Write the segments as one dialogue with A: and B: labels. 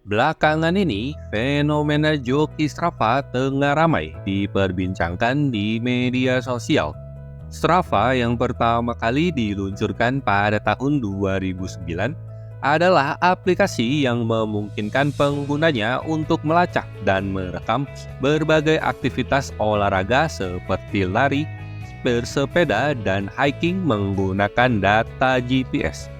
A: Belakangan ini, fenomena joki Strava tengah ramai diperbincangkan di media sosial. Strava yang pertama kali diluncurkan pada tahun 2009 adalah aplikasi yang memungkinkan penggunanya untuk melacak dan merekam berbagai aktivitas olahraga seperti lari, bersepeda, dan hiking menggunakan data GPS.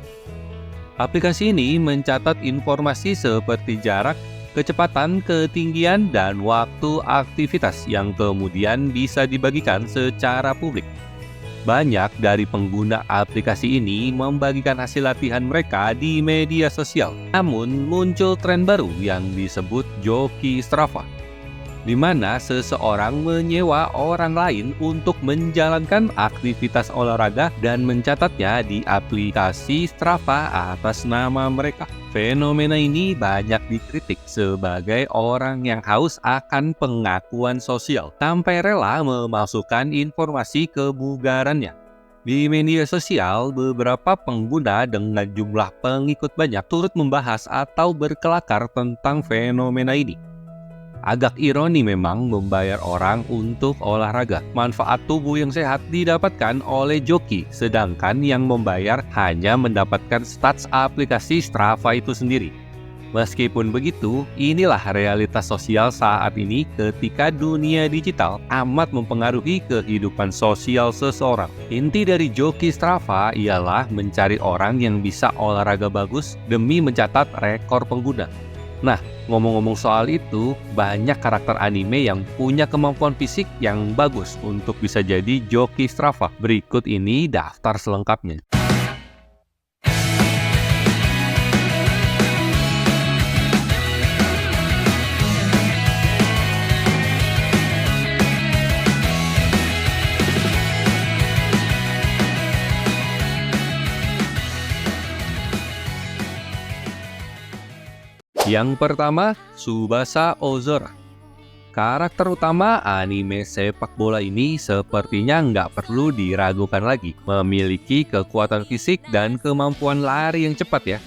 A: Aplikasi ini mencatat informasi seperti jarak, kecepatan, ketinggian, dan waktu aktivitas yang kemudian bisa dibagikan secara publik. Banyak dari pengguna aplikasi ini membagikan hasil latihan mereka di media sosial. Namun, muncul tren baru yang disebut joki Strava, di mana seseorang menyewa orang lain untuk menjalankan aktivitas olahraga dan mencatatnya di aplikasi Strava atas nama mereka. Fenomena ini banyak dikritik sebagai orang yang haus akan pengakuan sosial, sampai rela memasukkan informasi kebugarannya. Di media sosial, beberapa pengguna dengan jumlah pengikut banyak turut membahas atau berkelakar tentang fenomena ini. Agak ironi memang membayar orang untuk olahraga. Manfaat tubuh yang sehat didapatkan oleh joki, sedangkan yang membayar hanya mendapatkan stats aplikasi Strava itu sendiri. Meskipun begitu, inilah realitas sosial saat ini ketika dunia digital amat mempengaruhi kehidupan sosial seseorang. Inti dari joki Strava ialah mencari orang yang bisa olahraga bagus demi mencatat rekor pengguna. Nah, ngomong-ngomong soal itu, banyak karakter anime yang punya kemampuan fisik yang bagus untuk bisa jadi joki Strava. Berikut ini daftar selengkapnya. Yang pertama, Tsubasa Ozora. Karakter utama anime sepak bola ini sepertinya nggak perlu diragukan lagi. Memiliki kekuatan fisik dan kemampuan lari yang cepat ya.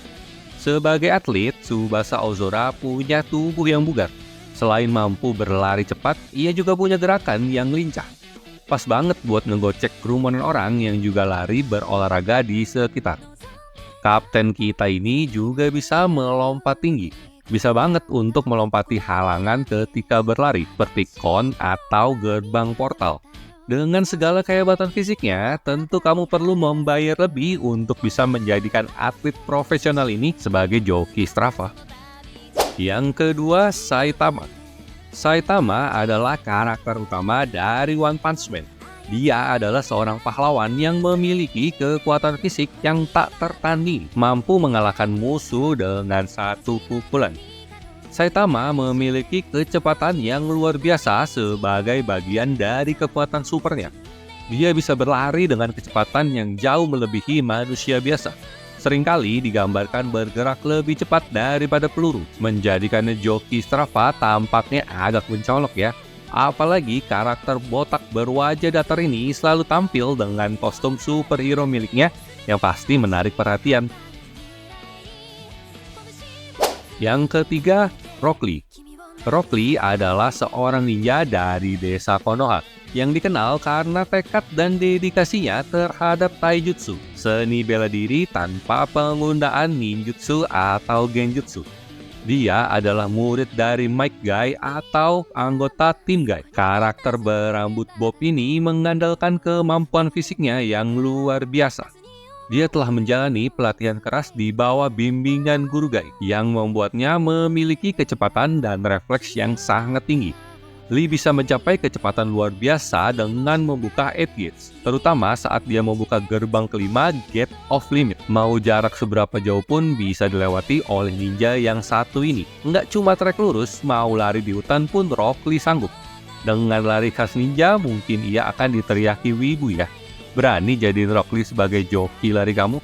A: Sebagai atlet, Tsubasa Ozora punya tubuh yang bugar. Selain mampu berlari cepat, ia juga punya gerakan yang lincah. Pas banget buat ngegocek kerumunan orang yang juga lari berolahraga di sekitar. Kapten kita ini juga bisa melompat tinggi. Bisa banget untuk melompati halangan ketika berlari, seperti kon atau gerbang portal. Dengan segala kehebatan fisiknya, tentu kamu perlu membayar lebih untuk bisa menjadikan atlet profesional ini sebagai joki Strava. Yang kedua, Saitama. Saitama adalah karakter utama dari One Punch Man. Dia adalah seorang pahlawan yang memiliki kekuatan fisik yang tak tertanding, mampu mengalahkan musuh dengan satu pukulan. Saitama memiliki kecepatan yang luar biasa sebagai bagian dari kekuatan supernya. Dia bisa berlari dengan kecepatan yang jauh melebihi manusia biasa. Seringkali digambarkan bergerak lebih cepat daripada peluru, menjadikannya joki Strava tampaknya agak mencolok ya. Apalagi karakter botak berwajah datar ini selalu tampil dengan kostum superhero miliknya yang pasti menarik perhatian. Yang ketiga, Rock Lee. Rock Lee adalah seorang ninja dari desa Konoha yang dikenal karena tekad dan dedikasinya terhadap taijutsu, seni bela diri tanpa penggunaan ninjutsu atau genjutsu. Dia adalah murid dari Might Guy atau anggota tim Guy. Karakter berambut bob ini mengandalkan kemampuan fisiknya yang luar biasa. Dia telah menjalani pelatihan keras di bawah bimbingan guru Guy yang membuatnya memiliki kecepatan dan refleks yang sangat tinggi. Lee bisa mencapai kecepatan luar biasa dengan membuka 8 gates, terutama saat dia membuka gerbang kelima Gate of Limit. Mau jarak seberapa jauh pun bisa dilewati oleh ninja yang satu ini. Nggak cuma trek lurus, mau lari di hutan pun Rock Lee sanggup. Dengan lari khas ninja, mungkin ia akan diteriaki wibu ya. Berani jadiin Rock Lee sebagai joki lari kamu?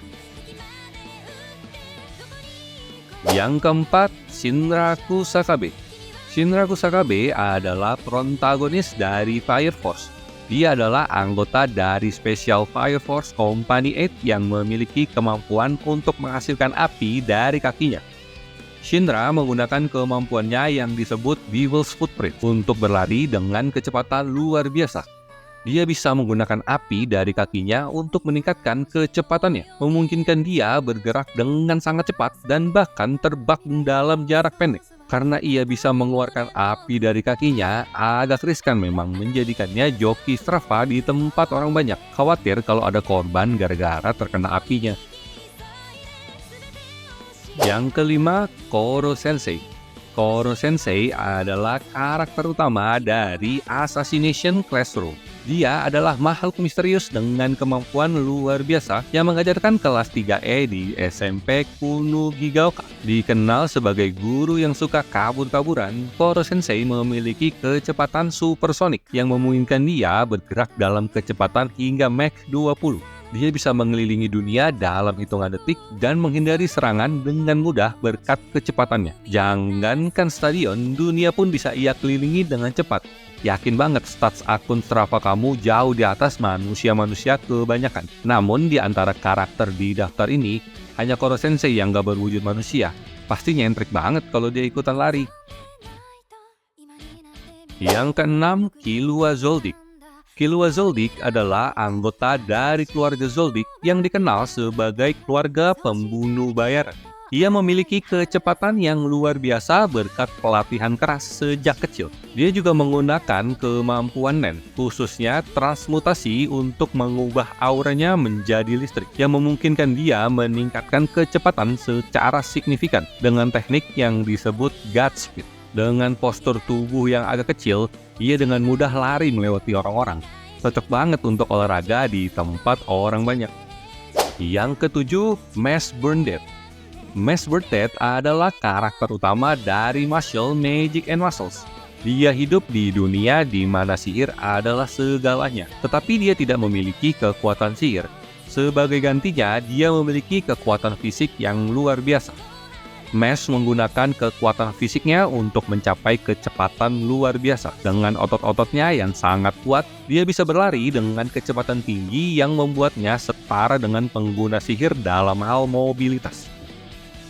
A: Yang keempat, Shinraku Sakabe. Shinraku Sakabe adalah protagonis dari Fire Force. Dia adalah anggota dari Special Fire Force Company 8 yang memiliki kemampuan untuk menghasilkan api dari kakinya. Shinra menggunakan kemampuannya yang disebut Devil's Footprint untuk berlari dengan kecepatan luar biasa. Dia bisa menggunakan api dari kakinya untuk meningkatkan kecepatannya, memungkinkan dia bergerak dengan sangat cepat dan bahkan terbang dalam jarak pendek. Karena ia bisa mengeluarkan api dari kakinya, agak riskan memang menjadikannya joki Strava di tempat orang banyak. Khawatir kalau ada korban gara-gara terkena apinya. Yang kelima, Koro Sensei. Koro Sensei adalah karakter utama dari Assassination Classroom. Dia adalah makhluk misterius dengan kemampuan luar biasa yang mengajarkan kelas 3E di SMP Kuno Gigaoka. Dikenal sebagai guru yang suka kabur-kaburan, Koro Sensei memiliki kecepatan supersonik yang memungkinkan dia bergerak dalam kecepatan hingga Mach 20. Dia bisa mengelilingi dunia dalam hitungan detik dan menghindari serangan dengan mudah berkat kecepatannya. Jangankan stadion, dunia pun bisa ia kelilingi dengan cepat. Yakin banget stats akun Strava kamu jauh di atas manusia-manusia kebanyakan. Namun di antara karakter di daftar ini, hanya Koro Sensei yang gak berwujud manusia. Pasti nyentrik banget kalau dia ikutan lari. Yang keenam, Killua Zoldyck. Killua Zoldyck adalah anggota dari keluarga Zoldyck yang dikenal sebagai keluarga pembunuh bayaran. Ia memiliki kecepatan yang luar biasa berkat pelatihan keras sejak kecil. Dia juga menggunakan kemampuan Nen, khususnya transmutasi untuk mengubah auranya menjadi listrik, yang memungkinkan dia meningkatkan kecepatan secara signifikan dengan teknik yang disebut Godspeed. Dengan postur tubuh yang agak kecil, ia dengan mudah lari melewati orang-orang. Cocok banget untuk olahraga di tempat orang banyak. Yang ketujuh, Mass Burndet. Mass Burndet adalah karakter utama dari Muscle, Magic, and Muscles. Dia hidup di dunia di mana sihir adalah segalanya, tetapi dia tidak memiliki kekuatan sihir. Sebagai gantinya, dia memiliki kekuatan fisik yang luar biasa. Mass menggunakan kekuatan fisiknya untuk mencapai kecepatan luar biasa. Dengan otot-ototnya yang sangat kuat, dia bisa berlari dengan kecepatan tinggi yang membuatnya setara dengan pengguna sihir dalam hal mobilitas.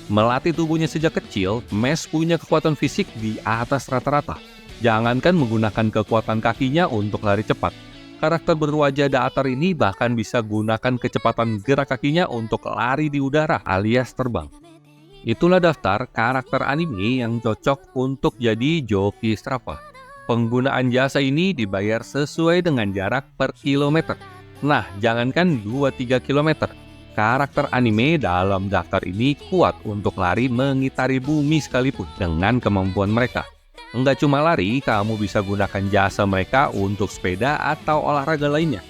A: Melatih tubuhnya sejak kecil, Mass punya kekuatan fisik di atas rata-rata. Jangankan menggunakan kekuatan kakinya untuk lari cepat. Karakter berwajah datar ini bahkan bisa gunakan kecepatan gerak kakinya untuk lari di udara alias terbang. Itulah daftar karakter anime yang cocok untuk jadi joki Strava. Penggunaan jasa ini dibayar sesuai dengan jarak per kilometer. Nah, jangankan 2-3 kilometer. Karakter anime dalam daftar ini kuat untuk lari mengitari bumi sekalipun dengan kemampuan mereka. Enggak cuma lari, kamu bisa gunakan jasa mereka untuk sepeda atau olahraga lainnya.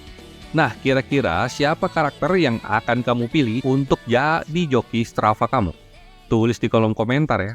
A: Nah, kira-kira siapa karakter yang akan kamu pilih untuk jadi joki Strava kamu? Tulis di kolom komentar ya.